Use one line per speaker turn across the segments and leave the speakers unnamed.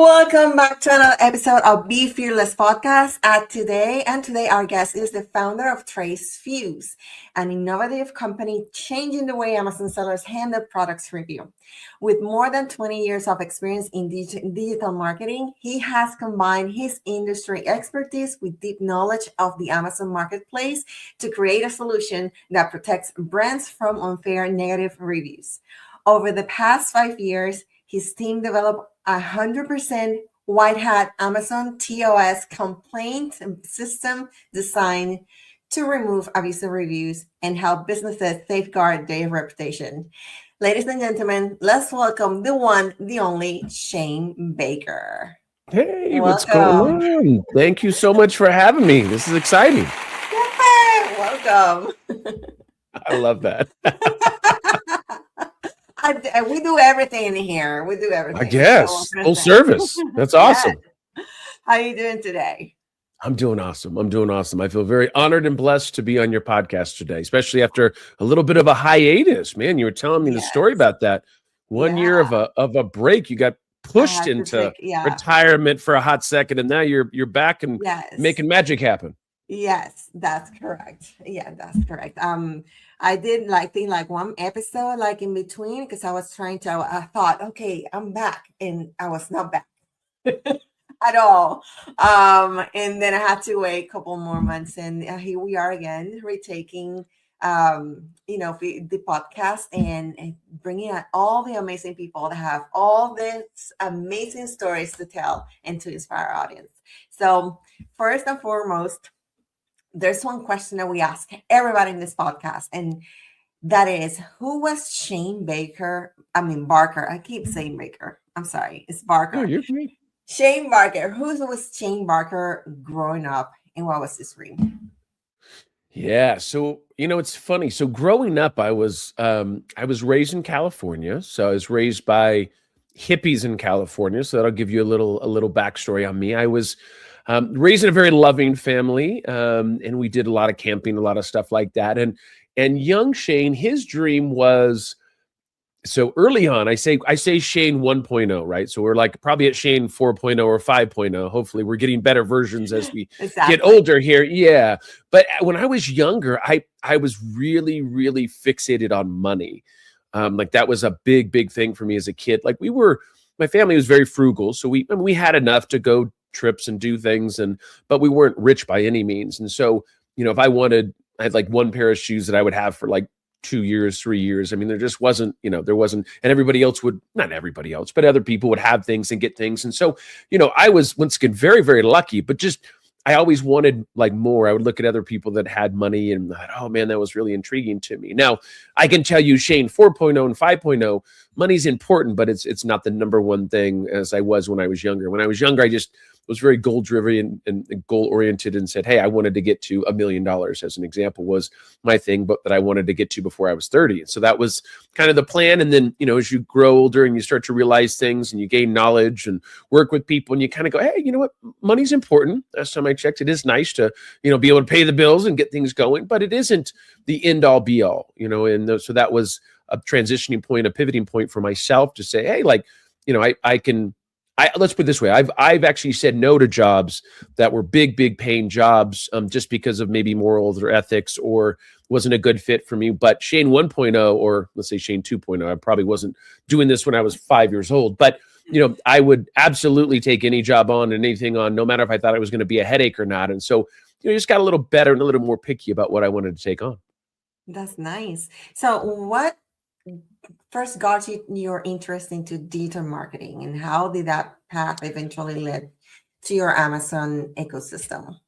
Welcome back to another episode of Be Fearless Podcast. Today our guest is the founder of TraceFuse, an innovative company changing the way Amazon sellers handle products review. With more than 20 years of experience in digital marketing, he has combined his industry expertise with deep knowledge of the Amazon marketplace to create a solution that protects brands from unfair negative reviews. Over the past 5 years, his team developed 100% white hat Amazon TOS-compliant system designed to remove abusive reviews and help businesses safeguard their reputation. Ladies and gentlemen, let's welcome the one, the only Shane Baker.
Hey, what's going on? Thank you so much for having me. This is exciting.
Welcome.
I love that.
We do everything in here. We do everything.
I guess. Full service. That's awesome.
Yes. How are you doing today?
I'm doing awesome. I feel very honored and blessed to be on your podcast today, especially after a little bit of a hiatus. Man, you were telling me the story about that. 1 year of a break. You got pushed into retirement for a hot second, and now you're back and making magic happen.
Yes, that's correct. Yeah, that's correct. I did think one episode in between because I thought, okay, I'm back, and I was not back at all. And then I had to wait a couple more months, and here we are again, retaking the podcast and bringing out all the amazing people that have all these amazing stories to tell and to inspire our audience. So first and foremost, there's one question that we ask everybody in this podcast, and that is, who was Shane Baker? Barker. I keep saying Baker. I'm sorry. It's Barker.
Oh, you're great.
Shane Barker. Who was Shane Barker growing up, and what was his dream?
Yeah. So, it's funny. So growing up, I was raised in California. So I was raised by hippies in California. So that'll give you a little backstory on me. I was raised in a very loving family, and we did a lot of camping, a lot of stuff like that. And young Shane, his dream was, so early on, I say Shane 1.0, right? So we're probably at Shane 4.0 or 5.0. Hopefully we're getting better versions as we get older here. Yeah. But when I was younger, I was really, really fixated on money. That was a big thing for me as a kid. My family was very frugal. So we had enough to go trips and do things, but we weren't rich by any means. And so, if I had one pair of shoes that I would have for 2 years, 3 years. There just wasn't, there wasn't, and everybody else would, not everybody else, but other people would have things and get things. And so, I was once again very, very lucky, but I always wanted more. I would look at other people that had money and thought, oh man, that was really intriguing to me. Now I can tell you, Shane 4.0 and 5.0, money's important, but it's not the number one thing as I was when I was younger. When I was younger, I just was very goal driven and goal oriented and said, hey, I wanted to get to $1 million as an example was my thing, but that I wanted to get to before I was 30. And so that was kind of the plan. And then, as you grow older and you start to realize things and you gain knowledge and work with people and you kind of go, hey, you know what? Money's important. Last time I checked, it is nice to, be able to pay the bills and get things going, but it isn't the end all be all, and so that was a transitioning point, a pivoting point for myself to say, hey, let's put it this way. I've actually said no to jobs that were big paying jobs just because of maybe morals or ethics or wasn't a good fit for me. But Shane 1.0, or let's say Shane 2.0, I probably wasn't doing this when I was 5 years old. But, I would absolutely take any job on and anything on, no matter if I thought it was going to be a headache or not. And so, just got a little better and a little more picky about what I wanted to take on.
That's nice. So what first got your interest into digital marketing, and how did that path eventually lead to your Amazon ecosystem?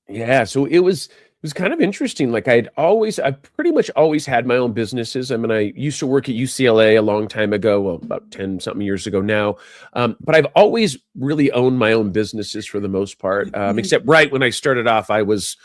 Yeah, so it was kind of interesting. I pretty much always had my own businesses. I used to work at UCLA a long time ago, well, about 10 something years ago now. But I've always really owned my own businesses for the most part, except right when I started off, I was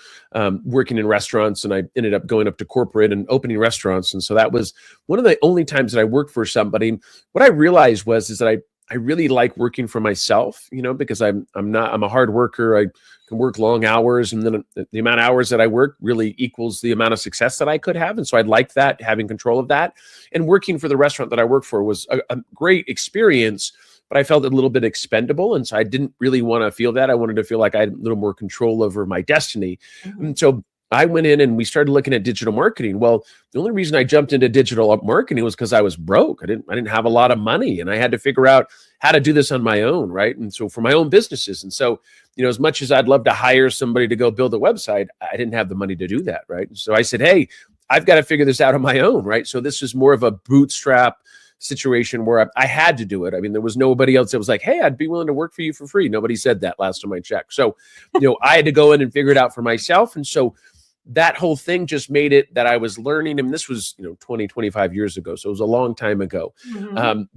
working in restaurants, and I ended up going up to corporate and opening restaurants. And so that was one of the only times that I worked for somebody. What I realized is that I really like working for myself, because I'm a hard worker. I can work long hours, and then the amount of hours that I work really equals the amount of success that I could have. And so I liked that, having control of that. And working for the restaurant that I work for was a great experience, but I felt a little bit expendable. And so I didn't really want to feel that. I wanted to feel like I had a little more control over my destiny. And so I went in and we started looking at digital marketing. Well, the only reason I jumped into digital marketing was because I was broke. I didn't have a lot of money, and I had to figure out how to do this on my own, right? And so for my own businesses. And so, as much as I'd love to hire somebody to go build a website, I didn't have the money to do that, right? And so I said, hey, I've got to figure this out on my own, right? So this is more of a bootstrap situation where I had to do it. I mean, there was nobody else that was like, hey, I'd be willing to work for you for free. Nobody said that last time I checked. So, I had to go in and figure it out for myself. And so that whole thing just made it that I was learning. I mean, this was, 20, 25 years ago. So it was a long time ago.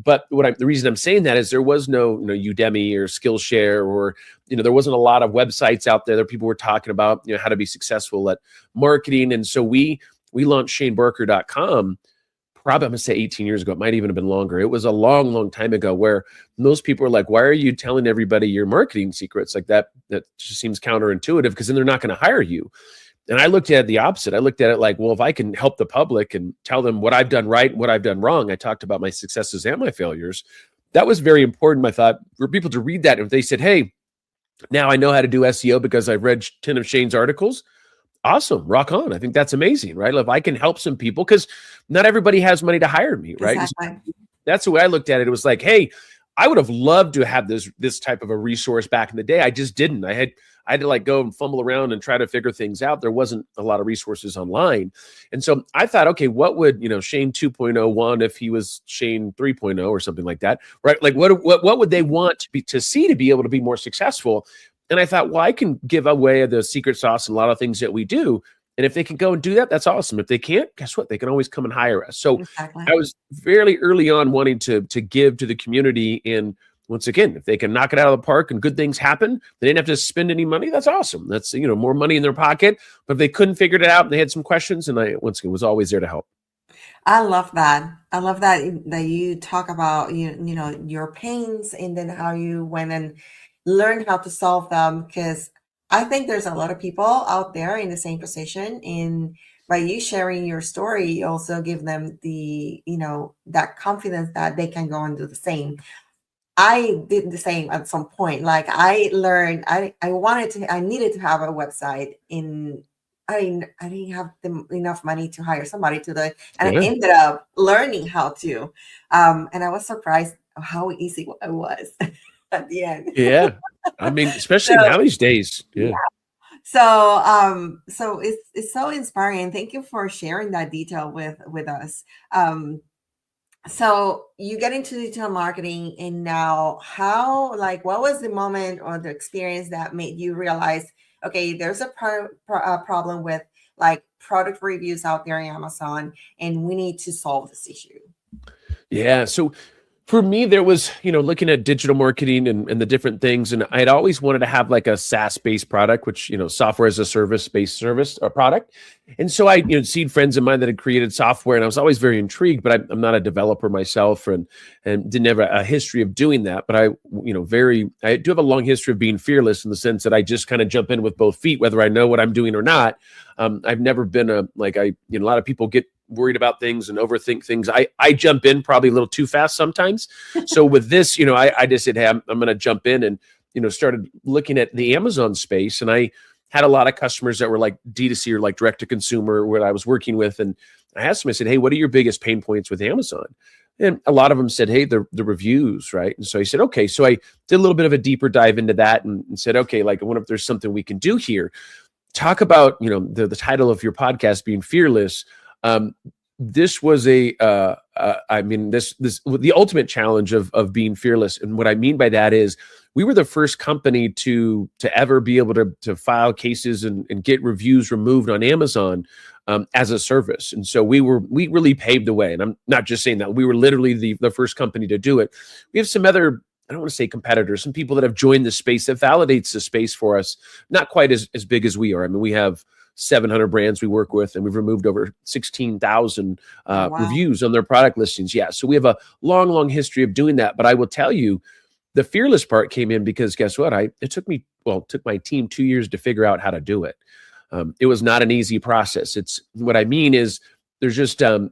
But the reason I'm saying that is there was no, Udemy or Skillshare, or, there wasn't a lot of websites out there that people were talking about, how to be successful at marketing. And so we launched ShaneBarker.com. Probably, I'm going to say 18 years ago. It might even have been longer. It was a long, long time ago where most people were like, why are you telling everybody your marketing secrets? Like that just seems counterintuitive, because then they're not going to hire you. And I looked at it the opposite. I looked at it like, well, if I can help the public and tell them what I've done right, what I've done wrong. I talked about my successes and my failures. That was very important, I thought, for people to read that. And if they said, hey, now I know how to do SEO because I've read 10 of Shane's articles, awesome, rock on. I think that's amazing, right? If I can help some people, because not everybody has money to hire me, right?
Exactly.
That's the way I looked at it. It was like, hey, I would have loved to have this type of a resource back in the day. I just didn't. I had to like go and fumble around and try to figure things out. There wasn't a lot of resources online. And so I thought, okay, what would, Shane 2.0 want if he was Shane 3.0 or something like that, right? Like what would they want to see to be able to be more successful? And I thought, well, I can give away the secret sauce and a lot of things that we do. And if they can go and do that, that's awesome. If they can't, guess what? They can always come and hire us. So
Exactly.
I was fairly early on wanting to give to the community. And once again, if they can knock it out of the park and good things happen, they didn't have to spend any money. That's awesome. That's, more money in their pocket. But if they couldn't figure it out and they had some questions, and I, once again, was always there to help.
I love that. I love that you talk about your pains, and then how you went and learned how to solve them, because I think there's a lot of people out there in the same position, and by you sharing your story, you also give them the, that confidence that they can go and do the same. I did the same at some point. Like I learned, I needed to have a website I didn't have enough money to hire somebody to do it. And I ended up learning how to, and I was surprised how easy it was at the end.
Yeah. I mean, especially now these days. Yeah.
So, so it's so inspiring. Thank you for sharing that detail with us. So you get into digital marketing, and now what was the moment or the experience that made you realize, okay, there's a problem with like product reviews out there in Amazon, and we need to solve this issue?
Yeah. So for me, there was, looking at digital marketing and the different things. And I'd always wanted to have like a SaaS-based product, which, software as a service-based service or product. And so I, seen friends of mine that had created software, and I was always very intrigued, but I'm not a developer myself, and didn't have a history of doing that. But I do have a long history of being fearless, in the sense that I just kind of jump in with both feet, whether I know what I'm doing or not. I've never been a lot of people get worried about things and overthink things. I jump in probably a little too fast sometimes. So with this, I just said, hey, I'm going to jump in, and, started looking at the Amazon space. And I had a lot of customers that were like D2C or like direct to consumer, what I was working with. And I asked them, I said, hey, what are your biggest pain points with Amazon? And a lot of them said, hey, the reviews, right? And so I said, okay. So I did a little bit of a deeper dive into that, and said, okay, like I wonder if there's something we can do here. Talk about, the title of your podcast being fearless. This was the ultimate challenge of being fearless. And what I mean by that is we were the first company to ever be able to file cases and get reviews removed on Amazon as a service. And so we really paved the way. And I'm not just saying that. We were literally the first company to do it. We have some other, I don't want to say competitors, some people that have joined the space that validates the space for us, not quite as big as we are. I mean, we have 700 brands we work with, and we've removed over 16,000 reviews on their product listings. Yeah. So we have a long, long history of doing that. But I will tell you, the fearless part came in because guess what? It took my team 2 years to figure out how to do it. It was not an easy process. What I mean is there's just, some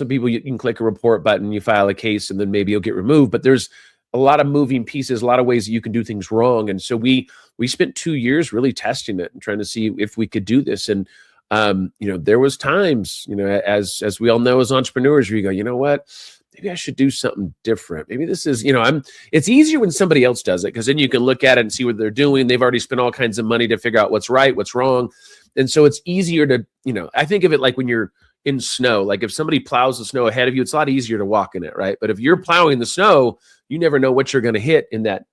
people, you can click a report button, you file a case, and then maybe you'll get removed. But there's a lot of moving pieces, a lot of ways that you can do things wrong. And so we spent 2 years really testing it and trying to see if we could do this. And there was times, as we all know as entrepreneurs, where you go, you know what, maybe I should do something different. Maybe this is, it's easier when somebody else does it, because then you can look at it and see what they're doing. They've already spent all kinds of money to figure out what's right, what's wrong. And so it's easier to, I think of it like when you're in snow, like if somebody plows the snow ahead of you, it's a lot easier to walk in it, right? But if you're plowing the snow, you never know what you're going to hit in that,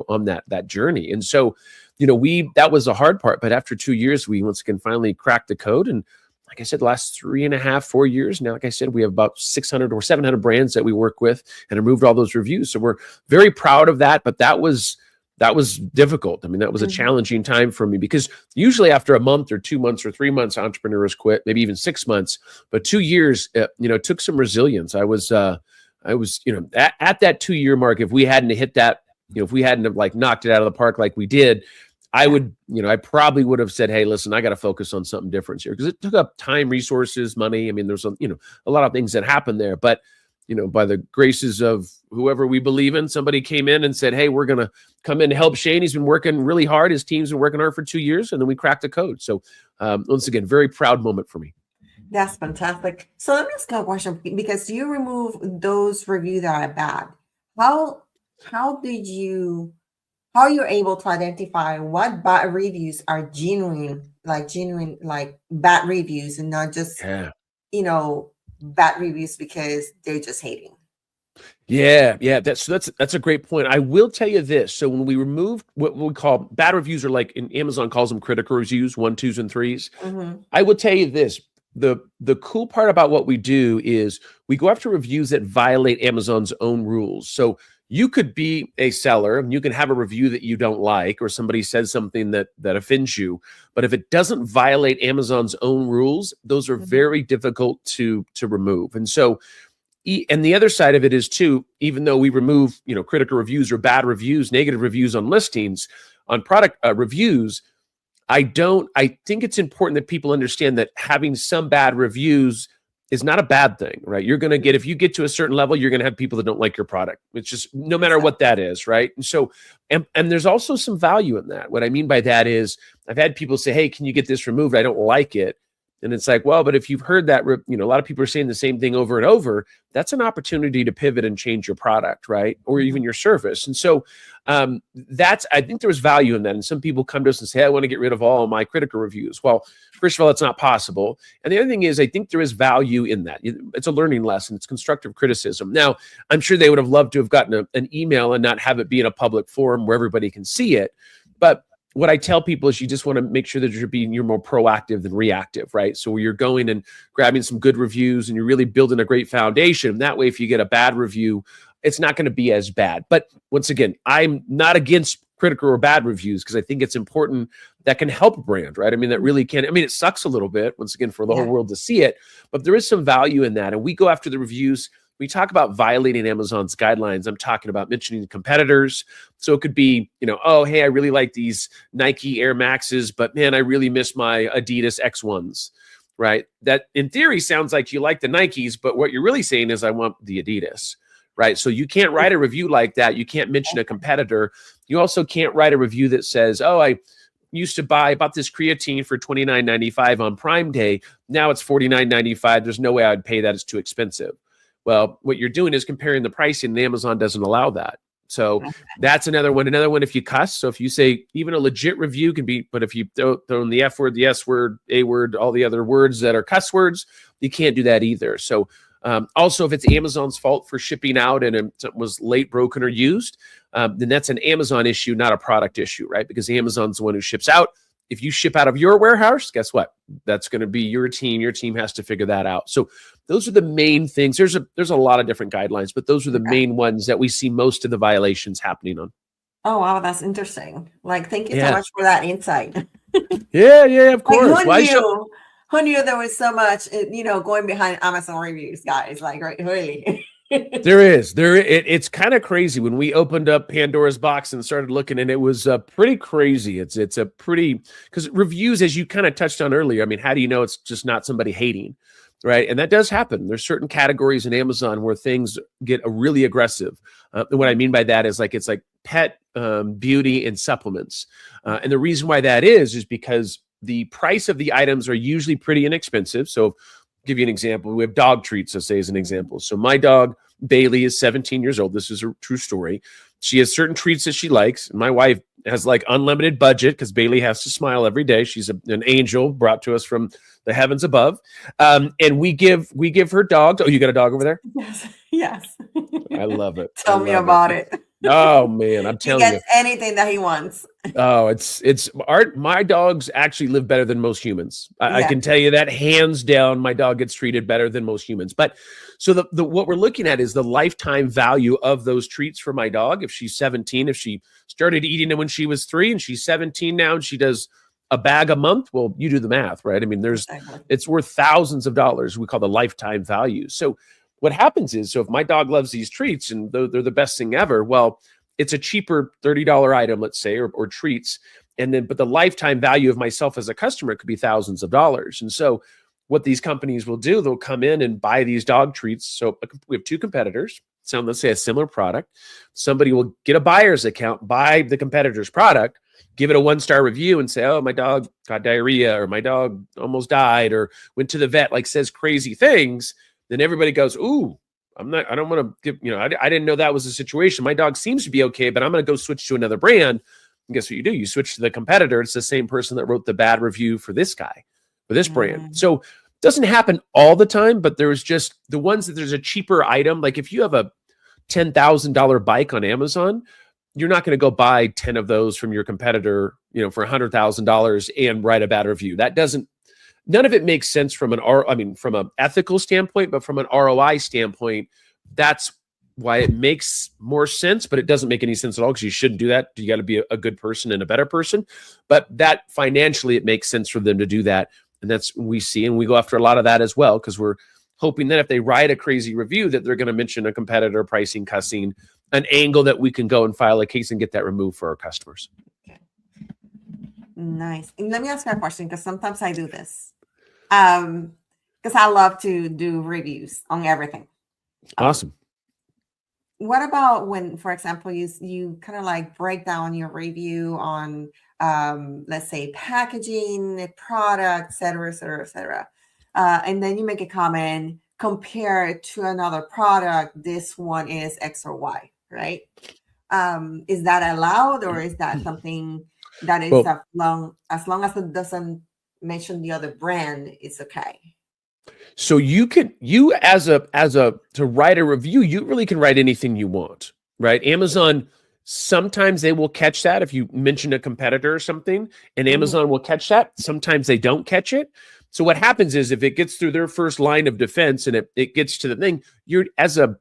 on that journey. And so, that was the hard part. But after 2 years, we once again finally cracked the code. And like I said, the last 3.5, 4 years now, like I said, we have about 600 or 700 brands that we work with and removed all those reviews. So we're very proud of that. But that was difficult. I mean, that was a challenging time for me, because usually after a month or 2 months or 3 months, entrepreneurs quit, maybe even 6 months. But 2 years, took some resilience. I was, at that 2-year mark, if we hadn't hit that, if we hadn't have like knocked it out of the park like we did, I would, I probably would have said, hey, listen, I got to focus on something different here, because it took up time, resources, money. I mean, there's a lot of things that happened there, but by the graces of whoever we believe in, somebody came in and said, hey, we're going to come in to help Shane. He's been working really hard. His team's been working hard for 2 years, and then we cracked the code. So once again, very proud moment for me.
That's fantastic. So let me ask you a question, because you remove those reviews that are bad. How are you able to identify what bad reviews are genuine bad reviews, and not just, bad reviews because they're just hating?
Yeah. That's a great point. I will tell you this. So when we removed what we call bad reviews, or like in Amazon calls them critical reviews, 1, 2s, and 3s. I will tell you this. The cool part about what we do is we go after reviews that violate Amazon's own rules. So you could be a seller and you can have a review that you don't like, or somebody says something that offends you. But if it doesn't violate Amazon's own rules, those are very difficult to remove. And so, and the other side of it is too, even though we remove, critical reviews or bad reviews, negative reviews on listings, on product reviews, I think it's important that people understand that having some bad reviews is not a bad thing, right? You're going to get, if you get to a certain level, you're going to have people that don't like your product. It's just, no matter what that is, right? And so, and there's also some value in that. What I mean by that is, I've had people say, hey, can you get this removed? I don't like it. And it's like, well, but if you've heard that, a lot of people are saying the same thing over and over, that's an opportunity to pivot and change your product, right? Or even your service. And so I think there's value in that. And some people come to us and say, hey, I want to get rid of all of my critical reviews. Well, first of all, it's not possible. And the other thing is, I think there is value in that. It's a learning lesson. It's constructive criticism. Now, I'm sure they would have loved to have gotten an email and not have it be in a public forum where everybody can see it. But what I tell people is, you just want to make sure that you're more proactive than reactive, right? So you're going and grabbing some good reviews and you're really building a great foundation. That way, if you get a bad review, it's not going to be as bad. But once again, I'm not against critical or bad reviews, because I think it's important. That can help a brand, right? I mean, that really can. I mean, it sucks a little bit, once again, for the whole world to see it, but there is some value in that. And we go after the reviews. We talk about violating Amazon's guidelines. I'm talking about mentioning competitors. So it could be, oh, hey, I really like these Nike Air Maxes, but man, I really miss my Adidas X1s, right? That in theory sounds like you like the Nikes, but what you're really saying is, I want the Adidas, right? So you can't write a review like that. You can't mention a competitor. You also can't write a review that says, oh, I bought this creatine for $29.95 on Prime Day. Now it's $49.95. There's no way I'd pay that. It's too expensive. Well, what you're doing is comparing the pricing, and Amazon doesn't allow that. So that's another one. Another one, if you cuss. So if you say, even a legit review can be, but if you throw in the F word, the S word, A word, all the other words that are cuss words, you can't do that either. So also, if it's Amazon's fault for shipping out and it was late, broken, or used, then that's an Amazon issue, not a product issue, right? Because Amazon's the one who ships out. If you ship out of your warehouse, guess what? That's going to be your team. Your team has to figure that out. So those are the main things. There's a lot of different guidelines, but those are the main ones that we see most of the violations happening on.
Oh, wow. That's interesting. Thank you so much for that insight.
Yeah, of course.
Who knew there was so much, going behind Amazon reviews, guys? Really.
There is. It's kind of crazy. When we opened up Pandora's box and started looking, and it was pretty crazy. It's a pretty, because reviews, as you kind of touched on earlier, I mean, how do you know it's just not somebody hating? right? And that does happen. There's certain categories in Amazon where things get really aggressive. And what I mean by that is like, it's like pet, beauty, and supplements. And the reason why that is because the price of the items are usually pretty inexpensive. So I'll give you an example. We have dog treats, let's say, as an example. So my dog, Bailey, is 17 years old. This is a true story. She has certain treats that she likes. My wife has like unlimited budget because Bailey has to smile every day. She's an angel brought to us from the heavens above. And we give her dogs. Oh, you got a dog over there?
Yes. Yes.
I love it.
Tell me about it.
Oh man, I'm telling you.
He gets anything that he wants.
Oh, it's art. My dogs actually live better than most humans. I can tell you that hands down. My dog gets treated better than most humans. But so the what we're looking at is the lifetime value of those treats for my dog. If she's 17, if she started eating them when she was 3 and she's 17 now and she does a bag a month, well, you do the math, right? I mean, it's worth thousands of dollars. We call the lifetime value. So what happens is, so if my dog loves these treats and they're the best thing ever, well, it's a cheaper $30 item, let's say, or treats. And then, but the lifetime value of myself as a customer could be thousands of dollars. And so what these companies will do, they'll come in and buy these dog treats. So we have 2 competitors. So let's say a similar product. Somebody will get a buyer's account, buy the competitor's product, give it a 1-star review and say, oh, my dog got diarrhea, or my dog almost died, or went to the vet, like says crazy things. Then everybody goes, ooh, I don't want to give, I didn't know that was the situation. My dog seems to be okay, but I'm going to go switch to another brand. And guess what you do? You switch to the competitor. It's the same person that wrote the bad review for this guy, for this brand. So it doesn't happen all the time, but there's just the ones that there's a cheaper item. Like if you have a $10,000 bike on Amazon, you're not going to go buy 10 of those from your competitor, for $100,000 and write a bad review. None of it makes sense from from an ethical standpoint, but from an ROI standpoint, that's why it makes more sense, but it doesn't make any sense at all because you shouldn't do that. You got to be a good person and a better person. But that financially, it makes sense for them to do that. And that's what we see. And we go after a lot of that as well, because we're hoping that if they write a crazy review, that they're going to mention a competitor, pricing, cussing, an angle that we can go and file a case and get that removed for our customers.
Okay. Nice. And let me ask you a question, because sometimes I do this. Because I love to do reviews on everything.
Awesome.
What about when, for example, you kind of like break down your review on, let's say, packaging, product, et cetera, et cetera, et cetera. And then you make a comment, compare it to another product. This one is X or Y, right? Is that allowed, or is that something that is as long as it doesn't mention the other brand, it's okay?
So you as to write a review, you really can write anything you want, right? Amazon, sometimes they will catch that if you mention a competitor or something, and Amazon will catch that. Sometimes they don't catch it. So what happens is if it gets through their first line of defense and it gets to the thing, you're as a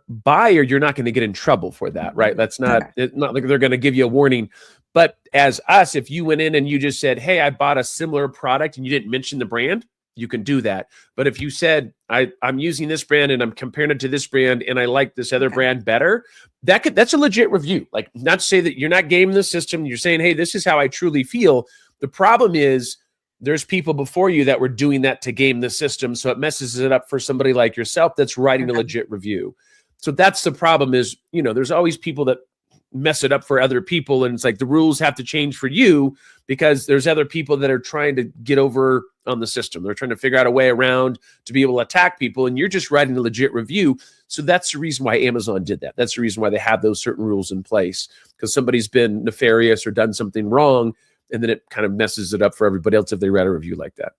buyer, you're not going to get in trouble for that, right? That's not like they're going to give you a warning. But as us, if you went in and you just said, hey, I bought a similar product and you didn't mention the brand, you can do that. But if you said, I'm using this brand and I'm comparing it to this brand and I like this other brand better, that's a legit review. Like, not to say that you're not gaming the system. You're saying, hey, this is how I truly feel. The problem is there's people before you that were doing that to game the system. So it messes it up for somebody like yourself that's writing a legit review. So that's the problem is, there's always people that mess it up for other people. And it's like the rules have to change for you because there's other people that are trying to get over on the system. They're trying to figure out a way around to be able to attack people. And you're just writing a legit review. So that's the reason why Amazon did that. That's the reason why they have those certain rules in place, because somebody's been nefarious or done something wrong. And then it kind of messes it up for everybody else if they write a review like that.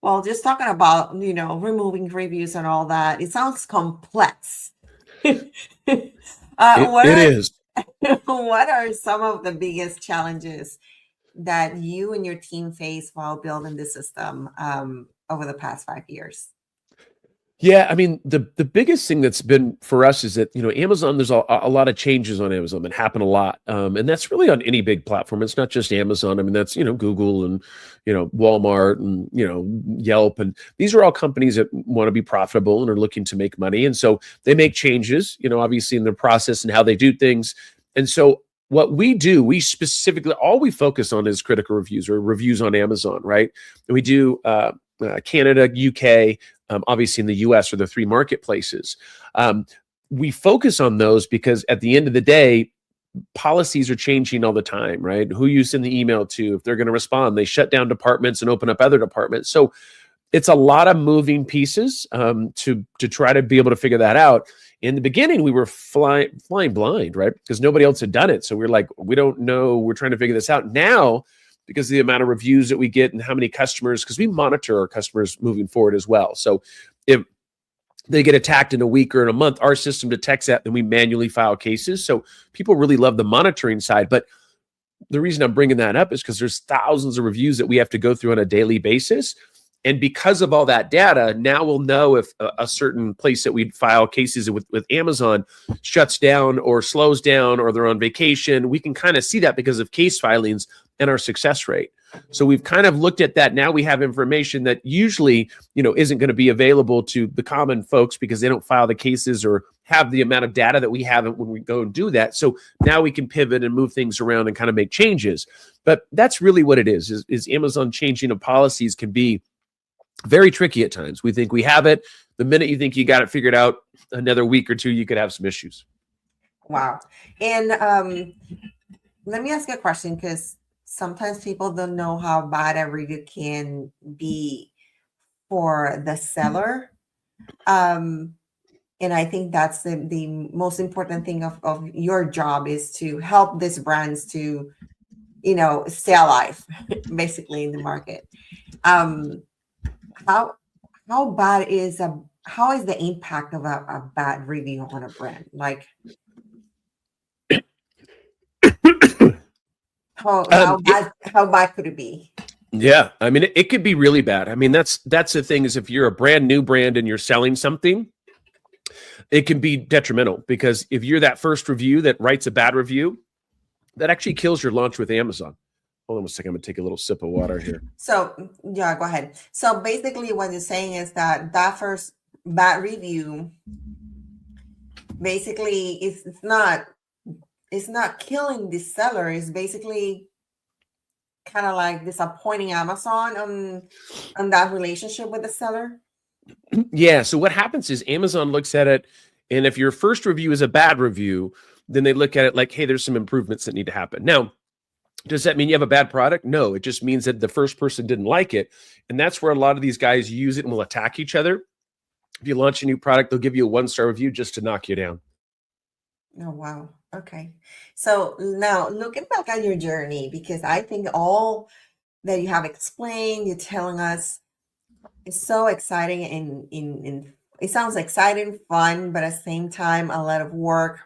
Well, just talking about, removing reviews and all that, it sounds complex.
It is.
What are some of the biggest challenges that you and your team face while building the system over the past 5 years?
Yeah, I mean, the biggest thing that's been for us is that, Amazon, there's a lot of changes on Amazon that happen a lot. And that's really on any big platform. It's not just Amazon. I mean, that's, Google and, Walmart and, Yelp. And these are all companies that want to be profitable and are looking to make money. And so they make changes, obviously in their process and how they do things. And so what we do, we specifically, all we focus on is critical reviews or reviews on Amazon, right? And we do Canada, UK, obviously in the US are the three marketplaces. We focus on those because at the end of the day, policies are changing all the time, right? Who you send the email to, if they're going to respond, they shut down departments and open up other departments. So it's a lot of moving pieces to try to be able to figure that out. In the beginning, we were flying blind, right? Because nobody else had done it. So we're like, we don't know. We're trying to figure this out now because of the amount of reviews that we get and how many customers, because we monitor our customers moving forward as well. So if they get attacked in a week or in a month, our system detects that, and we manually file cases. So people really love the monitoring side. But the reason I'm bringing that up is because there's thousands of reviews that we have to go through on a daily basis. And because of all that data, now we'll know if a certain place that we file cases with Amazon shuts down or slows down or they're on vacation. We can kind of see that because of case filings and our success rate. So we've kind of looked at that. Now we have information that usually, isn't going to be available to the common folks because they don't file the cases or have the amount of data that we have when we go and do that. So now we can pivot and move things around and kind of make changes. But that's really what it is Amazon changing of policies can be very tricky at times. We think we have it. The minute you think you got it figured out, another week or two, you could have some issues.
Wow. And let me ask you a question, because sometimes people don't know how bad a review can be for the seller. And I think that's the most important thing of your job is to help these brands to, stay alive, basically in the market. How bad is how is the impact of a bad review on a brand? Like how bad could it be?
Yeah, I mean, it could be really bad. I mean, that's the thing is if you're a brand new brand and you're selling something, it can be detrimental because if you're that first review that writes a bad review, that actually kills your launch with Amazon. Hold on a second. I'm going to take a little sip of water here.
So, yeah, go ahead. So basically what you're saying is that first bad review, basically it's not killing the seller. It's basically kind of like disappointing Amazon on that relationship with the seller.
Yeah. So what happens is Amazon looks at it, and if your first review is a bad review, then they look at it like, hey, there's some improvements that need to happen. Now, does that mean you have a bad product? No, it just means that the first person didn't like it. And that's where a lot of these guys use it and will attack each other. If you launch a new product, they'll give you a 1-star review just to knock you down.
Oh, wow. Okay. So now looking back at your journey, because I think all that you have explained, you're telling us is so exciting and it sounds exciting, fun, but at the same time, a lot of work,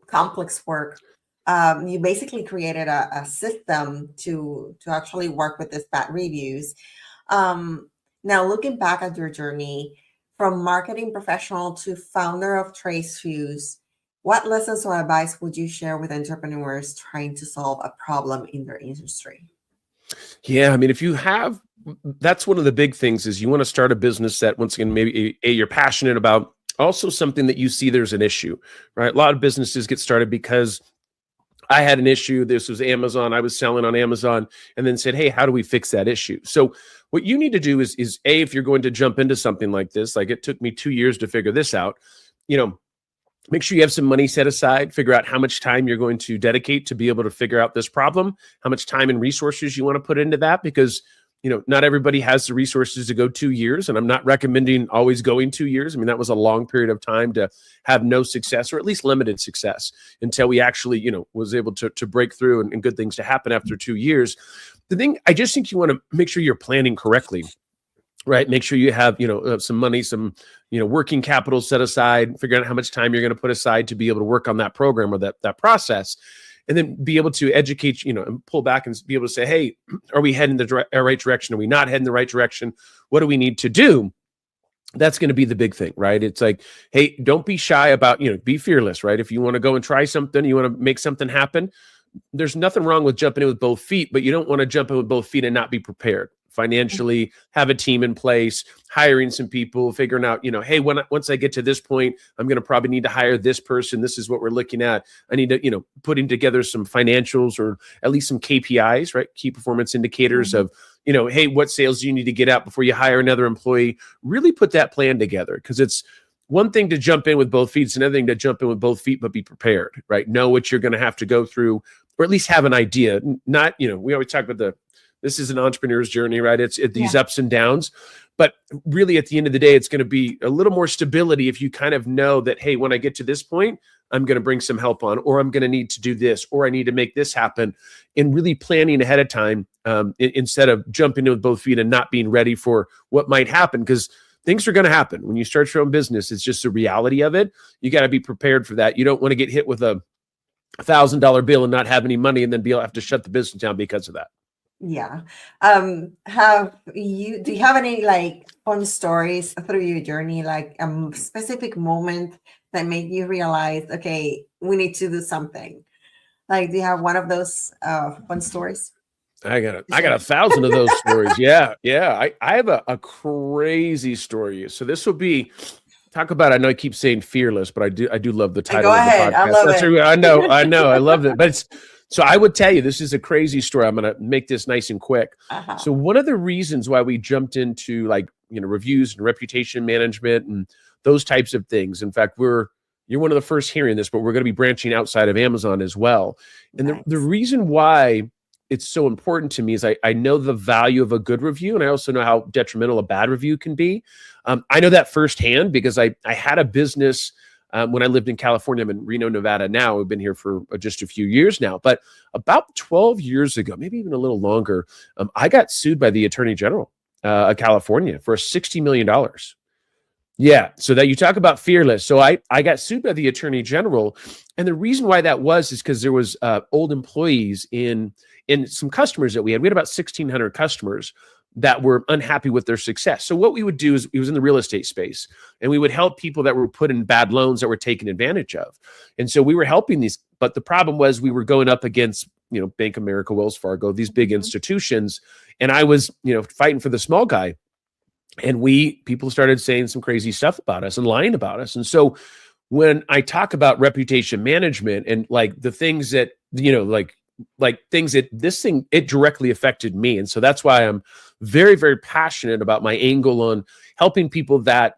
complex work. You basically created a system to actually work with these bad reviews. Now, looking back at your journey from marketing professional to founder of TraceFuse, what lessons or advice would you share with entrepreneurs trying to solve a problem in their industry?
Yeah, I mean, that's one of the big things is you want to start a business that, once again, maybe you're passionate about, also something that you see there's an issue, right? A lot of businesses get started because I had an issue. This was Amazon. I was selling on Amazon and then said, hey, how do we fix that issue? So what you need to do is if you're going to jump into something like this, like it took me 2 years to figure this out, make sure you have some money set aside, figure out how much time you're going to dedicate to be able to figure out this problem, how much time and resources you want to put into that, because not everybody has the resources to go 2 years. And I'm not recommending always going 2 years. I mean, that was a long period of time to have no success, or at least limited success, until we actually, was able to break through and good things to happen after 2 years. The thing, I just think you want to make sure you're planning correctly, right? Make sure you have, some money, some, working capital set aside, figure out how much time you're going to put aside to be able to work on that program or that process. And then be able to educate, and pull back and be able to say, hey, are we heading the right direction? Are we not heading the right direction? What do we need to do? That's going to be the big thing, right? It's like, hey, don't be shy about, be fearless, right? If you want to go and try something, you want to make something happen, there's nothing wrong with jumping in with both feet, but you don't want to jump in with both feet and not be prepared. financially, have a team in place, hiring some people, figuring out, hey, once I get to this point, I'm going to probably need to hire this person. This is what we're looking at. I need to, putting together some financials or at least some KPIs, right? Key performance indicators of, hey, what sales do you need to get out before you hire another employee? Really put that plan together, because it's one thing to jump in with both feet. It's another thing to jump in with both feet, but be prepared, right? Know what you're going to have to go through, or at least have an idea. Not, we always talk about this is an entrepreneur's journey, right? It's these ups and downs, but really at the end of the day, it's going to be a little more stability if you kind of know that, hey, when I get to this point, I'm going to bring some help on, or I'm going to need to do this, or I need to make this happen, and really planning ahead of time instead of jumping in with both feet and not being ready for what might happen, because things are going to happen. When you start your own business, it's just the reality of it. You got to be prepared for that. You don't want to get hit with a $1,000 bill and not have any money and then have to shut the business down because of that.
Yeah. Do you have any like fun stories through your journey, like a specific moment that made you realize, okay, we need to do something? Like, do you have one of those fun stories?
I got 1,000 of those stories. Yeah. I have a crazy story. So this will be, talk about, I know I keep saying fearless, but I do love the title.
Go ahead.
Of the podcast.
I love it.
I know. I love it. But so I would tell you, this is a crazy story. I'm going to make this nice and quick. So one of the reasons why we jumped into reviews and reputation management and those types of things. In fact, you're one of the first hearing this, but we're going to be branching outside of Amazon as well. And the reason why it's so important to me is I know the value of a good review, and I also know how detrimental a bad review can be. I know that firsthand because I had a business when I lived in California. I'm in Reno, Nevada now. We've been here for just a few years now. But about 12 years ago, maybe even a little longer, I got sued by the Attorney General of California for $60 million. Yeah, so that you talk about fearless. So I got sued by the Attorney General. And the reason why that was is because there was old employees in some customers that we had. We had about 1,600 customers that were unhappy with their success. So what we would do is, it was in the real estate space, and we would help people that were put in bad loans that were taken advantage of. And so we were helping these, but the problem was we were going up against, Bank of America, Wells Fargo, these big institutions. And I was, fighting for the small guy. And people started saying some crazy stuff about us and lying about us. And so when I talk about reputation management and like the things that, things that it directly affected me. And so that's why I'm very, very passionate about my angle on helping people that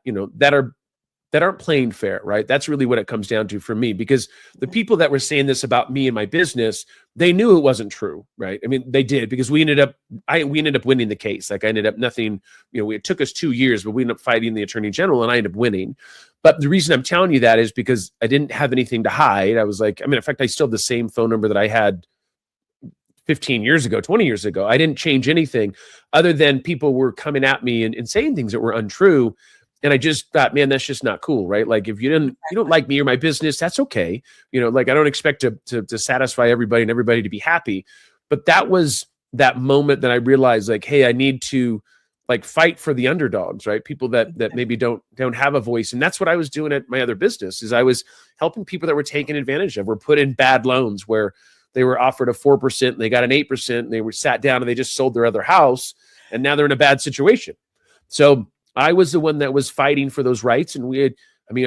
aren't playing fair, right? That's really what it comes down to for me, because the people that were saying this about me and my business, they knew it wasn't true, right? I mean, they did, because we ended up winning the case. Like, I ended up it took us 2 years, but we ended up fighting the Attorney General and I ended up winning. But the reason I'm telling you that is because I didn't have anything to hide. I was like, in fact, I still have the same phone number that I had 15 years ago, 20 years ago. I didn't change anything other than people were coming at me and saying things that were untrue. And I just thought, man, that's just not cool, right? Like, if you don't like me or my business, that's okay. I don't expect to satisfy everybody and everybody to be happy. But that was that moment that I realized, like, hey, I need to fight for the underdogs, right? People that maybe don't have a voice. And that's what I was doing at my other business, is I was helping people that were taken advantage of, were put in bad loans where they were offered a 4% and they got an 8%, and they were sat down and they just sold their other house, and now they're in a bad situation. So I was the one that was fighting for those rights. And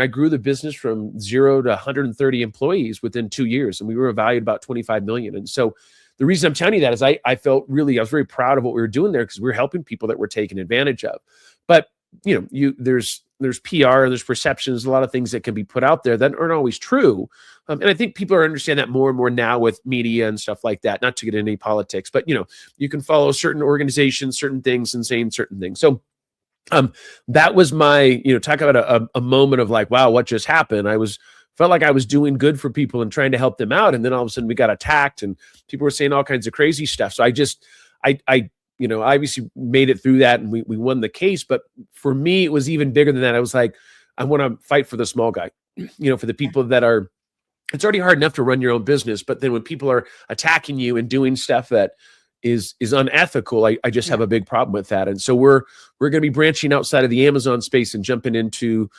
I grew the business from 0 to 130 employees within 2 years, and we were valued about 25 million. And so the reason I'm telling you that is I was very proud of what we were doing there, because we were helping people that were taken advantage of. But there's PR, there's perceptions, a lot of things that can be put out there that aren't always true. And I think people are understand that more and more now with media and stuff like that, not to get into any politics, but you can follow certain organizations, certain things, and saying certain things. So that was my, talk about a moment of like, wow, what just happened? Felt like I was doing good for people and trying to help them out. And then all of a sudden we got attacked and people were saying all kinds of crazy stuff. So I obviously made it through that, and we won the case. But for me, it was even bigger than that. I was like, I want to fight for the small guy, for the people that are, it's already hard enough to run your own business. But then when people are attacking you and doing stuff that is unethical, I just have a big problem with that. And so we're going to be branching outside of the Amazon space and jumping into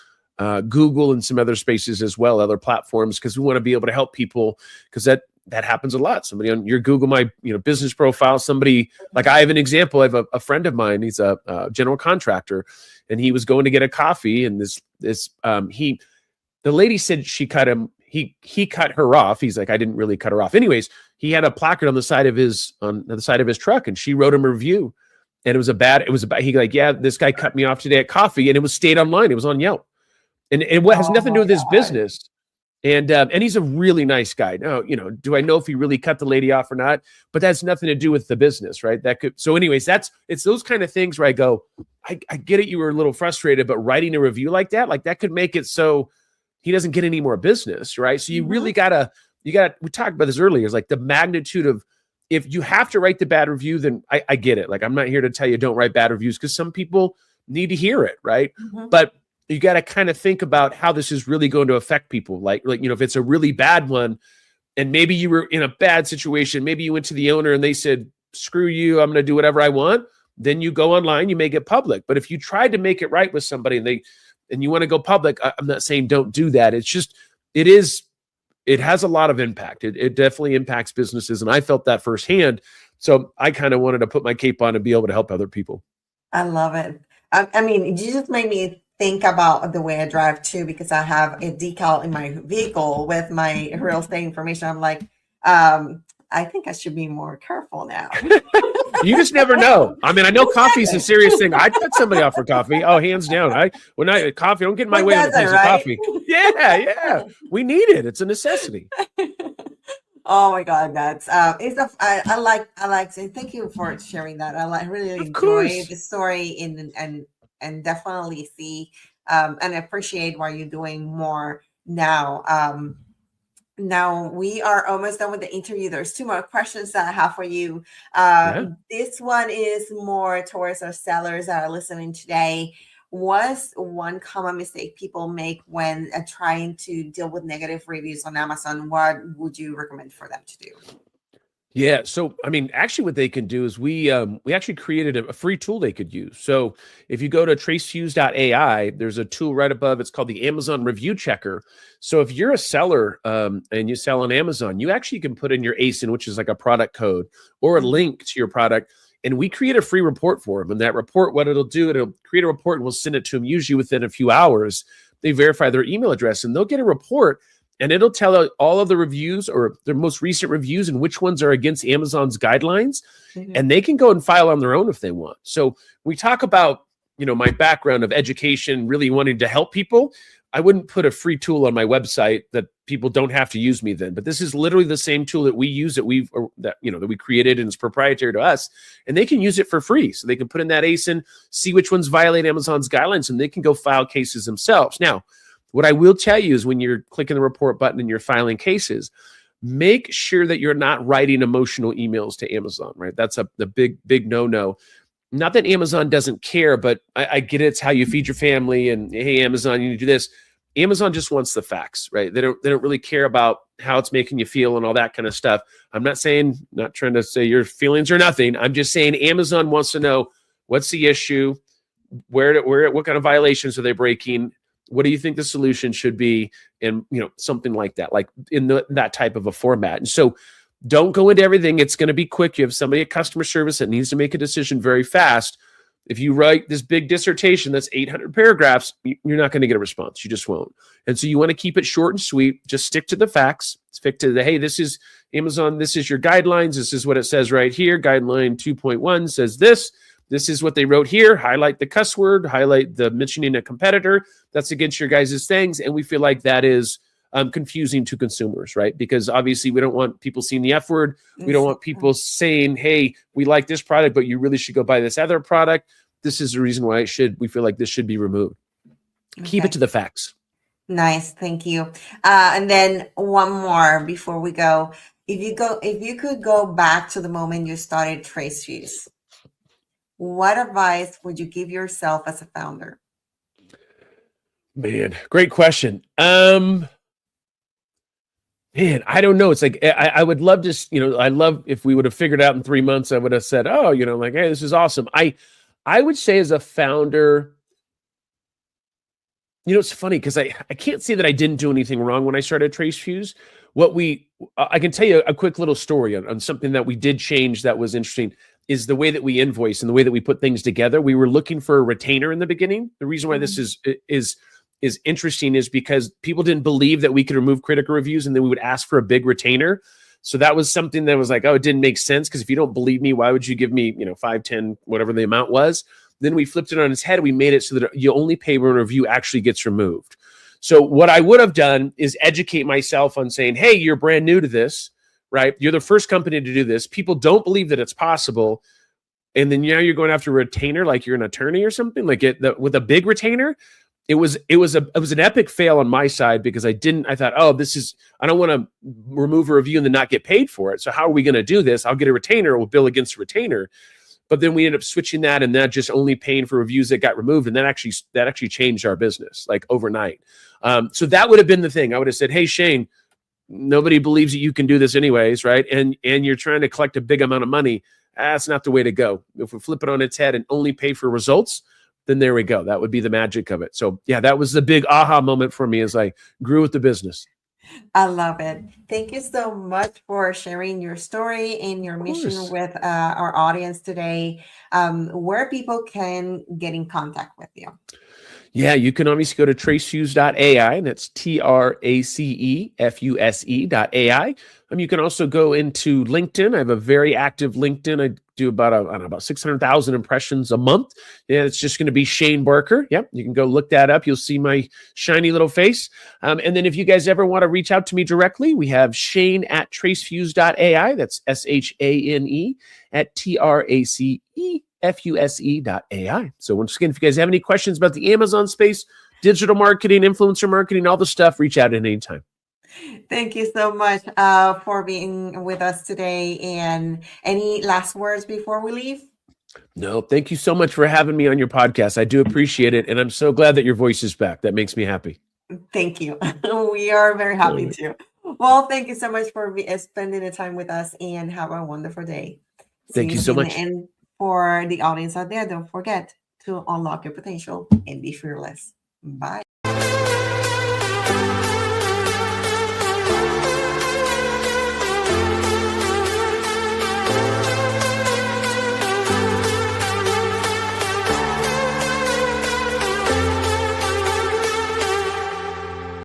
Google and some other spaces as well, other platforms, because we want to be able to help people, because that that happens a lot. Somebody on your Google My business profile, somebody like I have an example. I have a friend of mine. He's a general contractor, and he was going to get a coffee, and the lady said she cut him. He cut her off. He's like, I didn't really cut her off. Anyways, he had a placard on the side of his truck, and she wrote him a review. And it was about, he like, yeah, this guy cut me off today at coffee, and it was stayed online. It was on Yelp. And it has nothing to do with his business. And he's a really nice guy. Now, do I know if he really cut the lady off or not? But that's nothing to do with the business, right? So anyways, it's those kind of things where I go, I get it. You were a little frustrated, but writing a review like that could make it so he doesn't get any more business, right? So you really gotta, we talked about this earlier, is like the magnitude of, if you have to write the bad review, then I get it. Like, I'm not here to tell you don't write bad reviews, because some people need to hear it, right? But you got to kind of think about how this is really going to affect people. Like, if it's a really bad one, and maybe you were in a bad situation, maybe you went to the owner and they said, screw you, I'm going to do whatever I want. Then you go online, you make it public. But if you tried to make it right with somebody and you want to go public, I'm not saying don't do that. It's just, it has a lot of impact. It definitely impacts businesses. And I felt that firsthand. So I kind of wanted to put my cape on and be able to help other people.
I love it. I mean, you just made me think about the way I drive too, because I have a decal in my vehicle with my real estate information. I'm like, I think I should be more careful now.
You just never know. I mean, I know coffee is a serious thing. I'd cut somebody off for coffee. Oh, hands down. Coffee, don't get in my way with a piece of coffee. Yeah. We need it. It's a necessity.
Oh my God, that's I like saying thank you for sharing that. I really enjoy the story and definitely see and appreciate what you're doing more now. Now we are almost done with the interview. There's 2 more questions that I have for you. This one is more towards our sellers that are listening today. What's one common mistake people make when trying to deal with negative reviews on Amazon? What would you recommend for them to do?
Yeah. So, I mean, actually what they can do is we actually created a free tool they could use. So if you go to TraceFuse.ai, there's a tool right above. It's called the Amazon Review Checker. So if you're a seller and you sell on Amazon, you actually can put in your ASIN, which is like a product code or a link to your product. And we create a free report for them. And that report, what it'll do, it'll create a report and we'll send it to them usually within a few hours. They verify their email address and they'll get a report. And it'll tell all of the reviews or their most recent reviews and which ones are against Amazon's guidelines. And they can go and file on their own if they want. So we talk about, my background of education, really wanting to help people. I wouldn't put a free tool on my website that people don't have to use me then. But this is literally the same tool that we use that we created and it's proprietary to us. And they can use it for free. So they can put in that ASIN, see which ones violate Amazon's guidelines, and they can go file cases themselves. Now, what I will tell you is when you're clicking the report button and you're filing cases, make sure that you're not writing emotional emails to Amazon, right? That's the big no-no. Not that Amazon doesn't care, but I get it. It's how you feed your family and, hey, Amazon, you need to do this. Amazon just wants the facts, right? They don't really care about how it's making you feel and all that kind of stuff. I'm not trying to say your feelings are nothing. I'm just saying Amazon wants to know what's the issue, what kind of violations are they breaking, what do you think the solution should be? And, something like that, like in that type of a format. And so don't go into everything. It's going to be quick. You have somebody at customer service that needs to make a decision very fast. If you write this big dissertation that's 800 paragraphs, you're not going to get a response. You just won't. And so you want to keep it short and sweet. Just stick to the facts. Stick to hey, this is Amazon. This is your guidelines. This is what it says right here. Guideline 2.1 says this. This is what they wrote here. Highlight the cuss word, highlight the mentioning a competitor. That's against your guys' things. And we feel like that is confusing to consumers, right? Because obviously we don't want people seeing the F word. We don't want people saying, hey, we like this product, but you really should go buy this other product. This is the reason why we feel like this should be removed. Okay. Keep it to the facts.
Nice. Thank you. And then one more before we go. If you could go back to the moment you started TraceFuse, what advice would you give yourself as a founder?
Man, great question. Man, I don't know. It's like, I would love to, I love if we would have figured out in 3 months, I would have said, oh, like, hey, this is awesome. I would say as a founder, It's funny because I can't say that I didn't do anything wrong when I started TraceFuse. I can tell you a quick little story on something that we did change that was interesting is the way that we invoice and the way that we put things together. We were looking for a retainer in the beginning. The reason why this is interesting is because people didn't believe that we could remove critical reviews and then we would ask for a big retainer. So that was something that was like, oh, it didn't make sense because if you don't believe me, why would you give me, 5, 10, whatever the amount was? Then we flipped it on its head. We made it so that you only pay when a review actually gets removed. So what I would have done is educate myself on saying, hey, you're brand new to this, right? You're the first company to do this. People don't believe that it's possible. And then now you're going after a retainer like you're an attorney or something like with a big retainer. It was an epic fail on my side because I thought, oh, I don't want to remove a review and then not get paid for it. So how are we going to do this? I'll get a retainer. We'll bill against a retainer. But then we ended up switching that and that just only paying for reviews that got removed. And that actually changed our business like overnight. So that would have been the thing. I would have said, hey, Shane, nobody believes that you can do this anyways, right? And you're trying to collect a big amount of money. That's not the way to go. If we flip it on its head and only pay for results, then there we go. That would be the magic of it. So yeah, that was the big aha moment for me as I grew with the business.
I love it. Thank you so much for sharing your story and your mission with our audience today. Where people can get in contact with you.
Yeah, you can obviously go to tracefuse.ai, and that's TRACEFUSE.ai. You can also go into LinkedIn. I have a very active LinkedIn. I do about 600,000 impressions a month. And it's just going to be Shane Barker. Yep, you can go look that up. You'll see my shiny little face. And then if you guys ever want to reach out to me directly, we have Shane at tracefuse.ai. That's SHANE at TRACEFUSE.ai. So once again, if you guys have any questions about the Amazon space, digital marketing, influencer marketing, all the stuff, reach out at any time.
Thank you so much for being with us today. And any last words before we leave?
No, thank you so much for having me on your podcast. I do appreciate it. And I'm so glad that your voice is back. That makes me happy.
Thank you. We are very happy too. Well, thank you so much for spending the time with us and have a wonderful day.
Thank you so much.
And for the audience out there, don't forget to unlock your potential and be fearless. Bye.